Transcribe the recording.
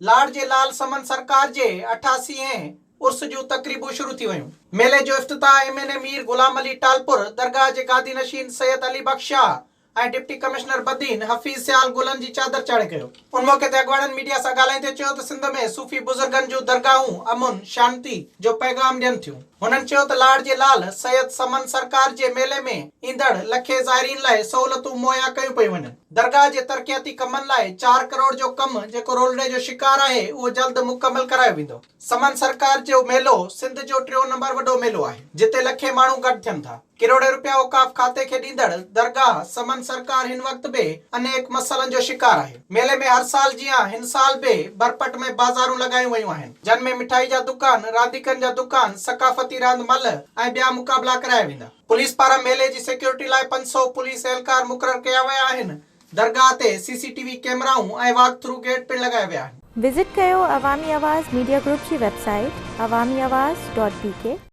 लाड़ जे लाल समन सरकार जे 88 उर्स जूं तकरीबूं शुरू थी वयूं। मेले जो इफ्तिताह एमएनए मीर गुलाम अली टालपुर दरगाह जे गादी नशीन सैयद अली बख्शा ऐं डिप्टी कमिश्नर बदीन हफ़ीज़ सियाल गुलन जी चादर चाढ़े कयो। उन मौके ते अॻवाननि मीडिया सां ॻाल्हाईंदे चयो त सिंध में सूफ़ी बुज़ुर्गनि जूं दरगाहूं अमुन शांती जो पैगाम ॾियनि थियूं। हुननि चयो त लाड़ जे लाल सैयद समन सरकार जे मेले में ईंदड़ लखे ज़ाइरीन लाइ सहूलतूं मुहैया कयूं पियूं वञनि। दरगाह जे तरक़ियाती कमनि लाइ 4 करोड़ जो कमु जेको रोलड़े जो शिकार आहे उहो जल्द मुकमल करायो वेंदो। समन सरकार जो मेलो सिंध जो 3 नंबर वॾो मेलो आहे जिते लखे माण्हू गॾु थियनि था। करोड़े रुपया औकाफ खाते खे ॾींदड़ दरगाह समन सरकार हिन वक़्त बि अनेक मसइलनि जो शिकार आहे। मेले में हर साल जीअं हिन साल बि बरपट में बाज़ारूं लॻायूं वयूं आहिनि जिन में मिठाई जा दुकान, रांदीकनि जा दुकान, सकाफ़ती रांदि मल ऐं ॿिया मुक़ाबला कराया वेंदा। पुलिस पारां मेले जी सिक्योरिटी लाइ 500 पुलिस एहलकार मुक़रर कया विया आहिनि। दरगाह ते सीसीटीवी कैमराऊं ऐं वॉक थ्रू गेट पिण लॻाया विया आहिनि। विज़िट कयो अवामी आवाज़ मीडिया ग्रुप जी वेबसाइट awamiawaz.pk